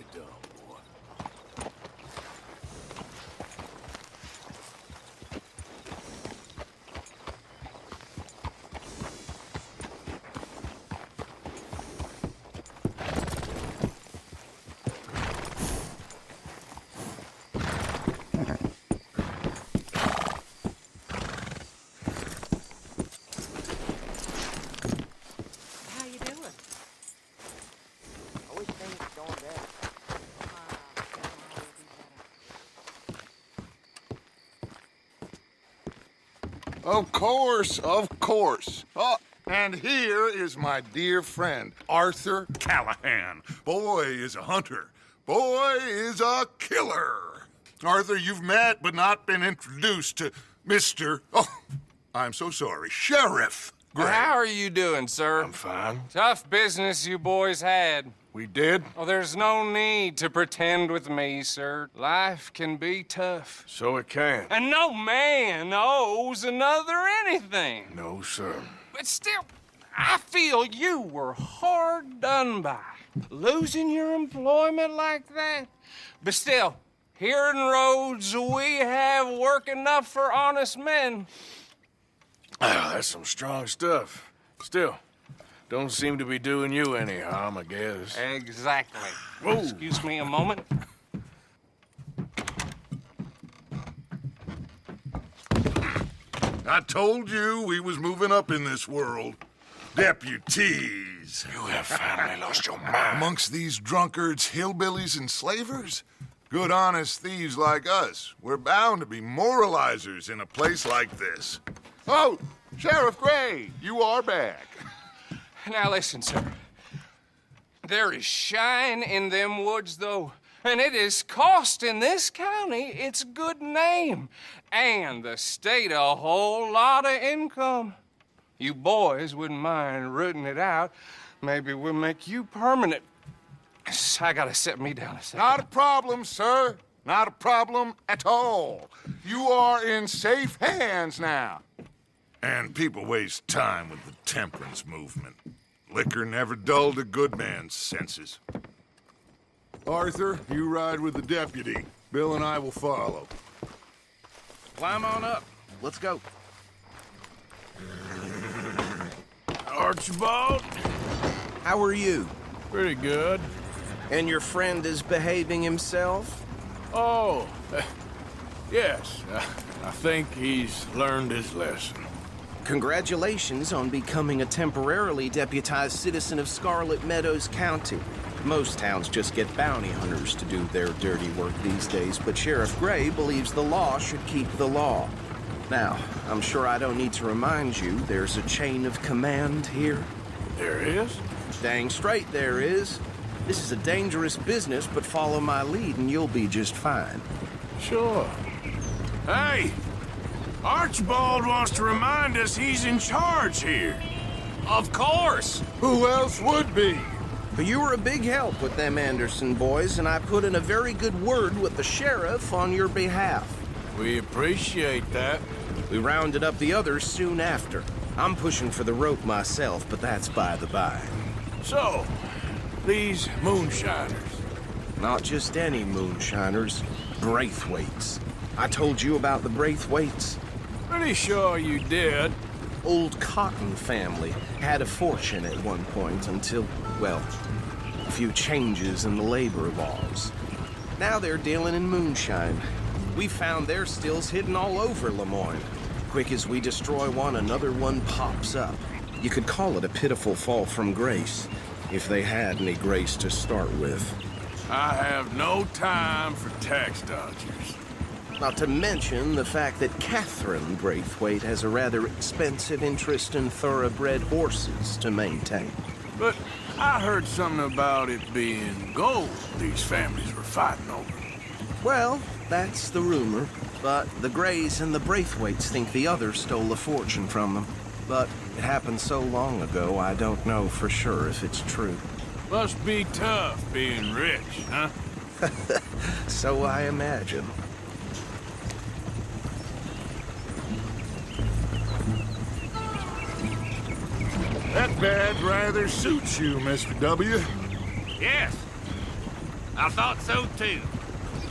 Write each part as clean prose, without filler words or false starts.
Nicely done, boy. How you doing? I wish things were going better. Of course, of course. Oh, and here is my dear friend, Arthur Callahan. Boy is a hunter. Boy is a killer. Arthur, you've met but not been introduced to Mr. Oh, I'm so sorry, Sheriff Gray. How are you doing, sir? I'm fine. Tough business you boys had. We did? Oh, there's no need to pretend with me, sir. Life can be tough. So it can. And no man owes another anything. No, sir. But still, I feel you were hard done by. Losing your employment like that. But still, here in Rhodes, we have work enough for honest men. Ah, that's some strong stuff. Still, don't seem to be doing you any harm, I guess. Exactly. Whoa. Excuse me a moment. I told you we was moving up in this world. Deputies. You have finally lost your mind. Amongst these drunkards, hillbillies, and slavers? Good honest thieves like us. We're bound to be moralizers in a place like this. Oh, Sheriff Gray, you are back. Now listen, sir. There is shine in them woods, though, and it is costing this county its good name and the state a whole lot of income. You boys wouldn't mind rooting it out. Maybe we'll make you permanent. I gotta set me down a second. Not a problem, sir. Not a problem at all. You are in safe hands now. And people waste time with the temperance movement. Liquor never dulled a good man's senses. Arthur, you ride with the deputy. Bill and I will follow. Climb on up. Let's go. Archibald? How are you? Pretty good. And your friend is behaving himself? Oh, yes. I think he's learned his lesson. Congratulations on becoming a temporarily deputized citizen of Scarlet Meadows County. Most towns just get bounty hunters to do their dirty work these days, but Sheriff Gray believes the law should keep the law. Now, I'm sure I don't need to remind you there's a chain of command here. There is? Dang straight there is. This is a dangerous business, but follow my lead and you'll be just fine. Sure. Hey! Archibald wants to remind us he's in charge here. Of course! Who else would be? But you were a big help with them Anderson boys, and I put in a very good word with the sheriff on your behalf. We appreciate that. We rounded up the others soon after. I'm pushing for the rope myself, but that's by the by. So, these moonshiners. Not just any moonshiners, Braithwaites. I told you about the Braithwaites. Pretty sure you did. Old Cotton family had a fortune at one point until, well, a few changes in the labor laws. Now they're dealing in moonshine. We found their stills hidden all over Lemoyne. Quick as we destroy one, another one pops up. You could call it a pitiful fall from grace, if they had any grace to start with. I have no time for tax dodgers. Not to mention the fact that Catherine Braithwaite has a rather expensive interest in thoroughbred horses to maintain. But I heard something about it being gold these families were fighting over. Well, that's the rumor. But the Grays and the Braithwaites think the others stole a fortune from them. But it happened so long ago, I don't know for sure if it's true. Must be tough being rich, huh? So I imagine. That badge rather suits you, Mr. W. Yes. I thought so too.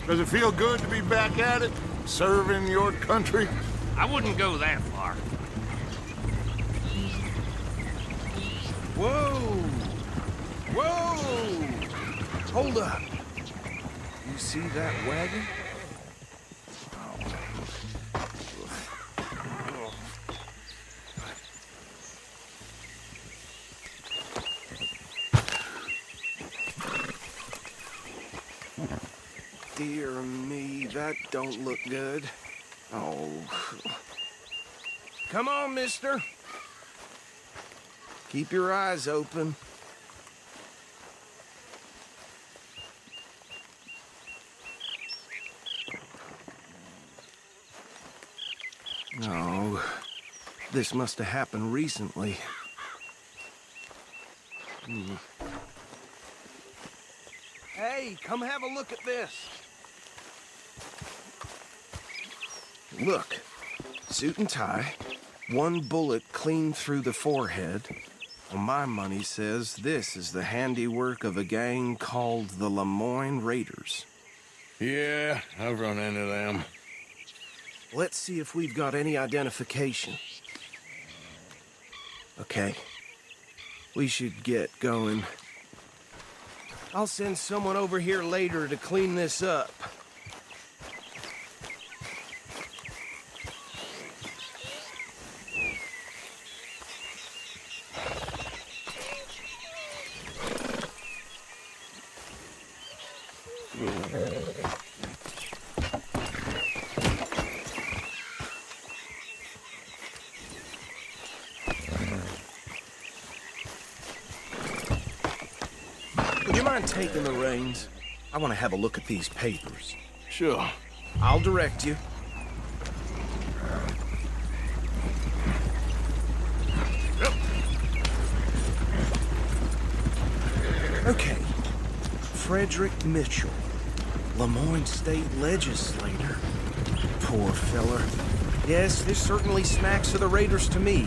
Does it feel good to be back at it, serving your country? I wouldn't go that far. Whoa! Whoa! Hold up. You see that wagon? Dear me, that don't look good. Oh. Come on, mister. Keep your eyes open. Oh, this must have happened recently. Hey, come have a look at this. Look, suit and tie, one bullet clean through the forehead. Well, my money says this is the handiwork of a gang called the Lemoyne Raiders. Yeah, I've run into them. Let's see if we've got any identification. Okay. We should get going. I'll send someone over here later to clean this up. Would you mind taking the reins? I want to have a look at these papers. Sure. I'll direct you. Okay. Frederick Mitchell, Lemoyne State Legislator. Poor feller. Yes, this certainly smacks of the Raiders to me.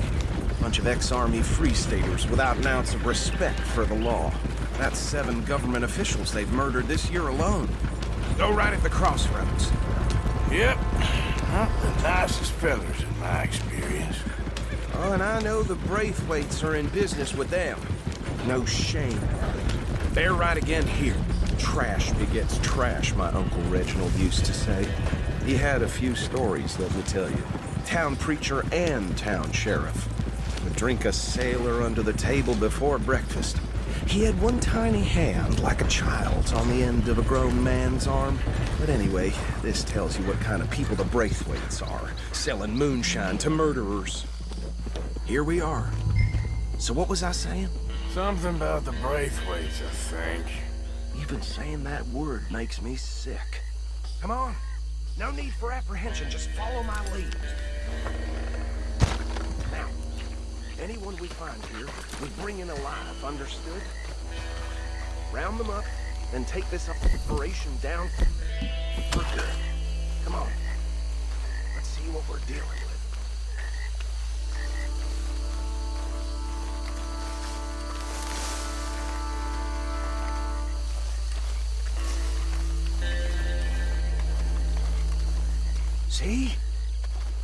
Bunch of ex-Army Free Staters without an ounce of respect for the law. That's 7 government officials they've murdered this year alone. Go right at the crossroads. Yep. Not the nicest fellas in my experience. Oh, and I know the Braithwaites are in business with them. No shame. They're right again here. Trash begets trash, my Uncle Reginald used to say. He had a few stories, let me tell you. Town preacher and town sheriff. Would drink a sailor under the table before breakfast. He had one tiny hand, like a child's, on the end of a grown man's arm. But anyway, this tells you what kind of people the Braithwaites are, selling moonshine to murderers. Here we are. So what was I saying? Something about the Braithwaites, I think. Even saying that word makes me sick. Come on. No need for apprehension. Just follow my lead. Now, anyone we find here, we bring in alive, understood? Round them up, then take this operation down for good. Come on. Let's see what we're dealing with. See?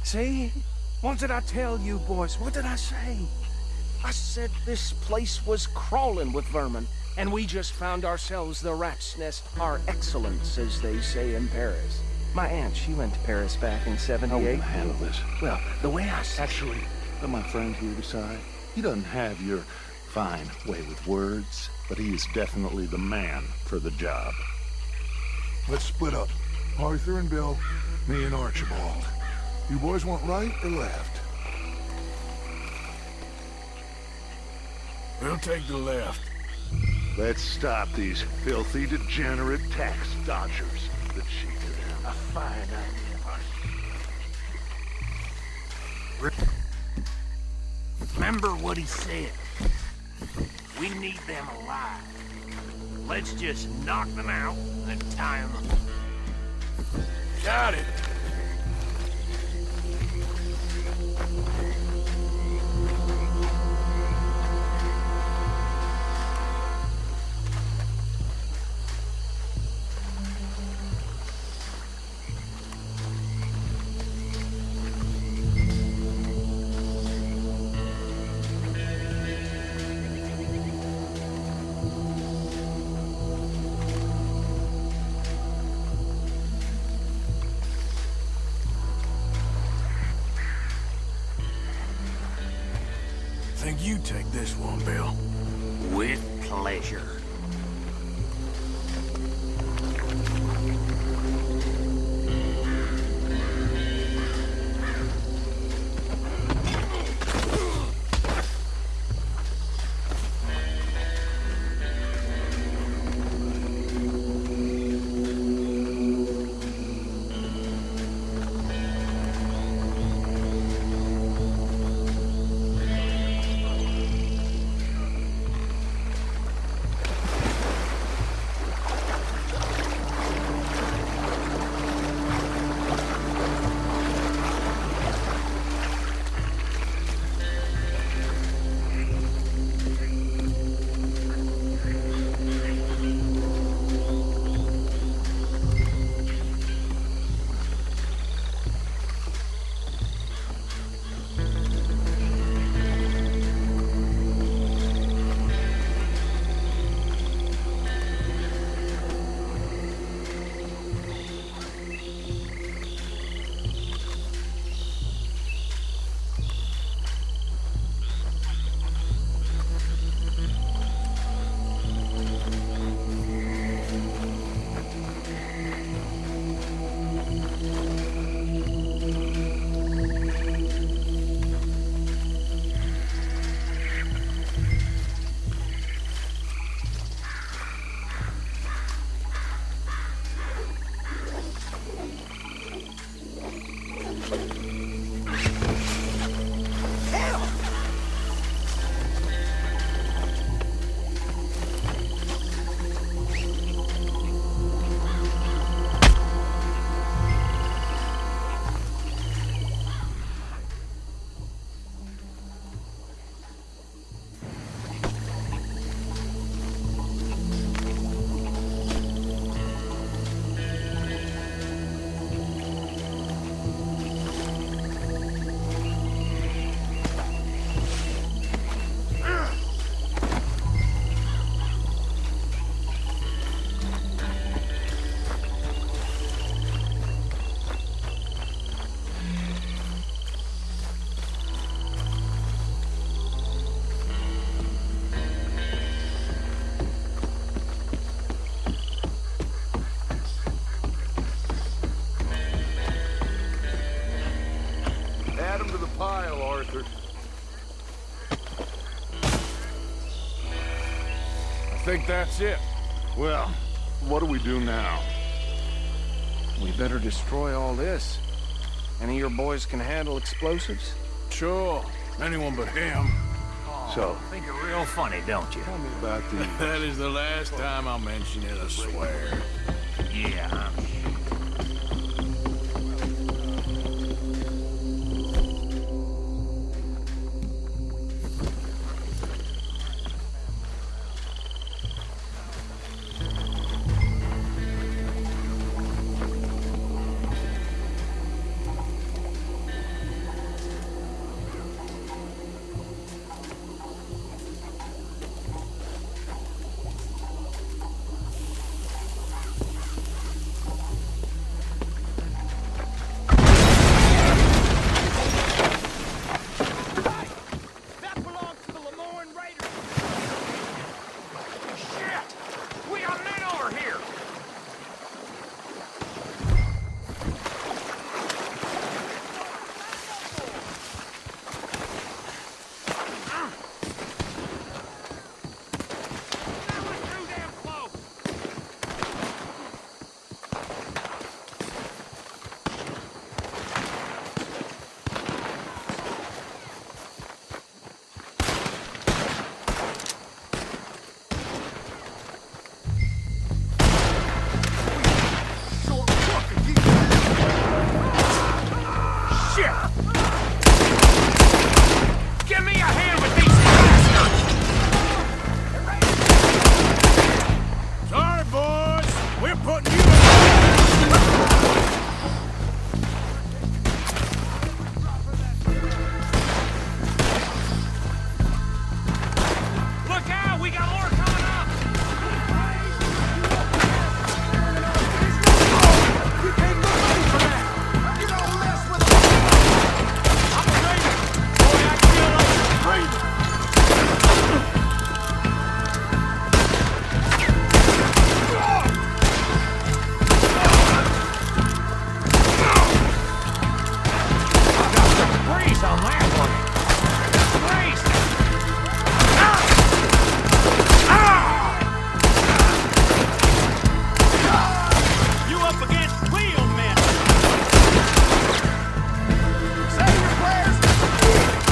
See? What did I tell you, boys? What did I say? I said this place was crawling with vermin, and we just found ourselves the rat's nest par excellence, as they say in Paris. My aunt, she went to Paris back in '78. Handle this. Well, the way I said... Actually, let my friend here decide. He doesn't have your fine way with words, but he is definitely the man for the job. Let's split up. Arthur and Bill, me and Archibald. You boys want right or left? We'll take the left. Let's stop these filthy, degenerate tax dodgers. The chief of them. A fine idea. Remember what he said. We need them alive. Let's just knock them out and tie them up. Got it. think you take this one, Bill? With pleasure. Add 'em to the pile, Arthur. I think that's it. Well, what do we do now? We better destroy all this. Any of your boys can handle explosives? Sure. Anyone but him. So, Think you're real funny, don't you? tell me about these. That is the last time I'll mention it, I swear. Yeah, I'm sure. eyes on that one. Crazy! You up against real men. Say your prayers.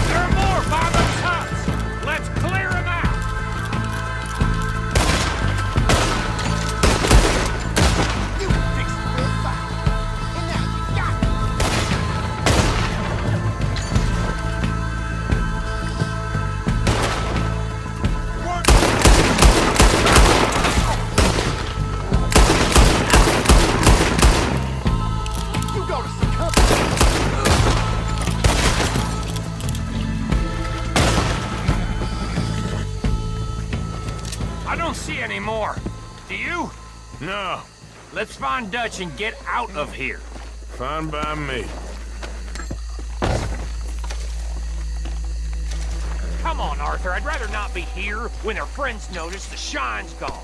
There are more by those huts. Let's clear them out. You fixed the real fight. And now you got it. You go to succumb. I don't see any more. Do you? No, Let's find Dutch and get out of here. fine by me. Come on, Arthur. I'd rather not be here when their friends notice the shine's gone.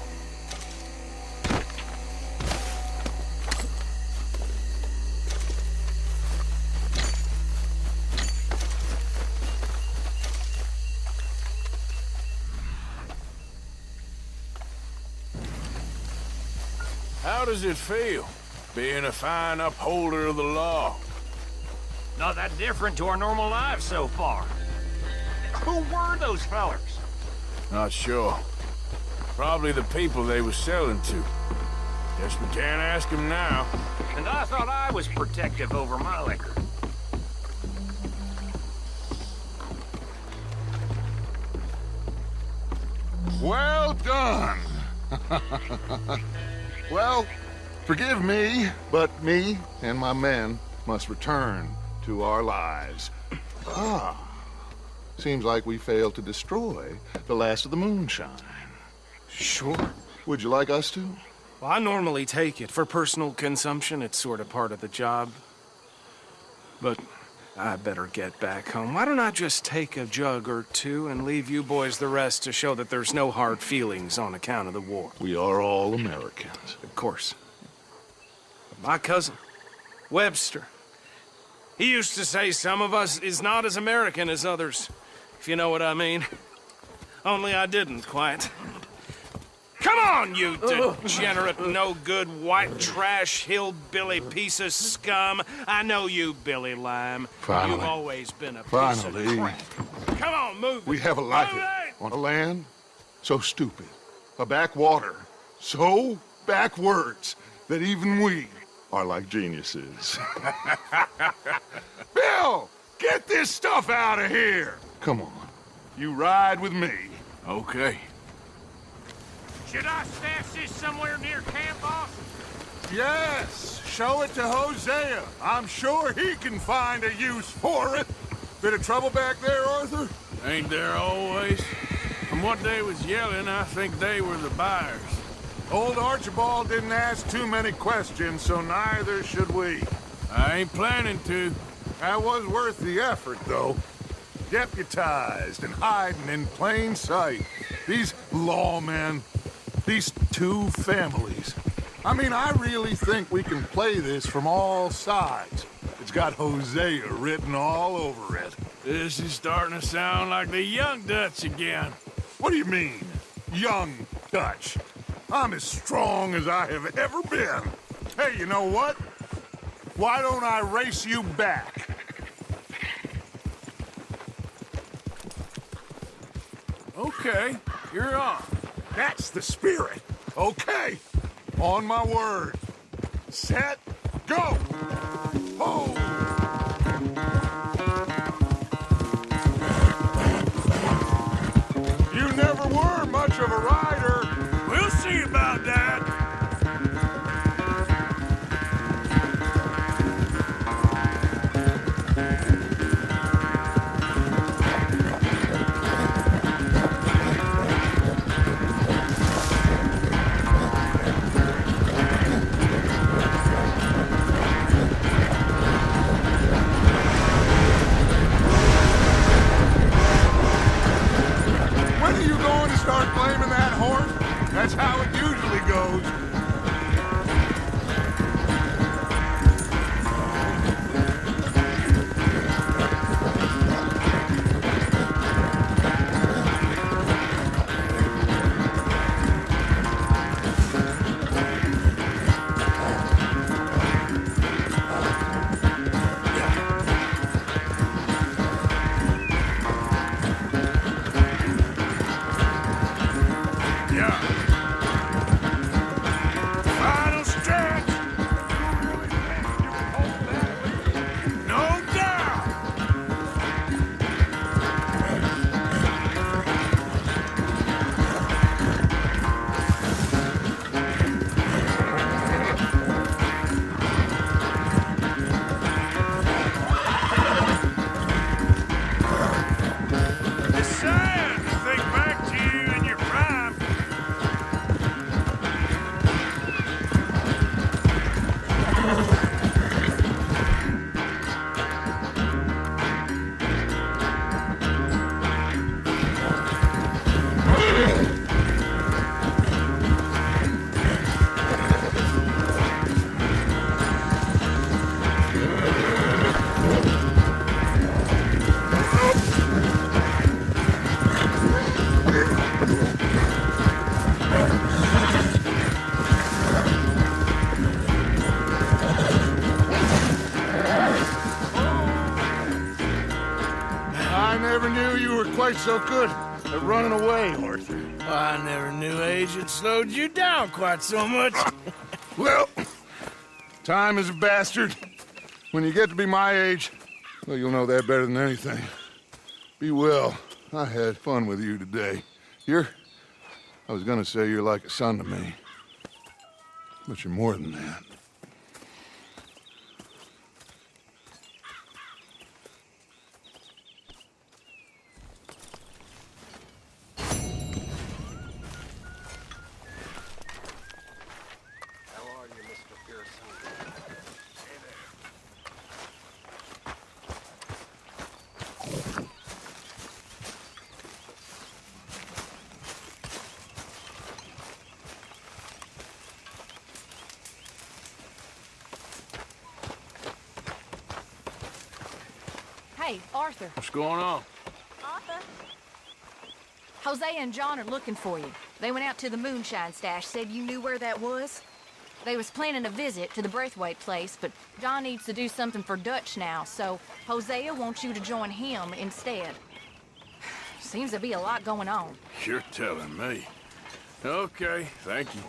How does it feel, being a fine upholder of the law? Not that different to our normal lives so far. Who were those fellers? Not sure. Probably the people they were selling to. Guess we can't ask them now. And I thought I was protective over my liquor. Well done. Well, forgive me, but me and my men must return to our lives. Seems like we failed to destroy the last of the moonshine. Sure. Would you like us to? Well, I normally take it. For personal consumption, it's sort of part of the job. But I better get back home. Why don't I just take a jug or two and leave you boys the rest to show that there's no hard feelings on account of the war? We are all Americans. Of course. But my cousin, Webster, he used to say some of us is not as American as others, if you know what I mean. Only I didn't quite. Come on, you degenerate, no-good, white trash, hillbilly piece of scum. I know you, Billy Lime. Finally. You've always been a piece Finally. of crap. Come on, move We it. have a life Move it! on a land so stupid, a backwater so backwards that even we are like geniuses. Bill, get this stuff out of here. Come on, you ride with me. Okay. Should I stash this somewhere near camp, boss? Yes, show it to Hosea. I'm sure he can find a use for it. Bit of trouble back there, Arthur? Ain't there always? From what they was yelling, I think they were the buyers. Old Archibald didn't ask too many questions, so neither should we. I ain't planning to. That was worth the effort, though. Deputized and hiding in plain sight. These lawmen, these two families. I mean, I really think we can play this from all sides. It's got Hosea written all over it. This is starting to sound like the young Dutch again. What do you mean, young Dutch? I'm as strong as I have ever been. Hey, you know what? Why don't I race you back? Okay, you're on. That's the spirit. Okay. On my word. Set. Go. Oh. You never were much of a rider. We'll see about that. ever knew you were quite so good at running away, Arthur. I never knew age had slowed you down quite so much. Well, time is a bastard. When you get to be my age, well, you'll know that better than anything. Be well. I had fun with you today. I was gonna say you're like a son to me. But you're more than that. Hey, Arthur. What's going on? Arthur? Hosea and John are looking for you. They went out to the moonshine stash, said you knew where that was. They was planning a visit to the Braithwaite place, but John needs to do something for Dutch now, so Hosea wants you to join him instead. Seems to be a lot going on. You're telling me. Okay, thank you.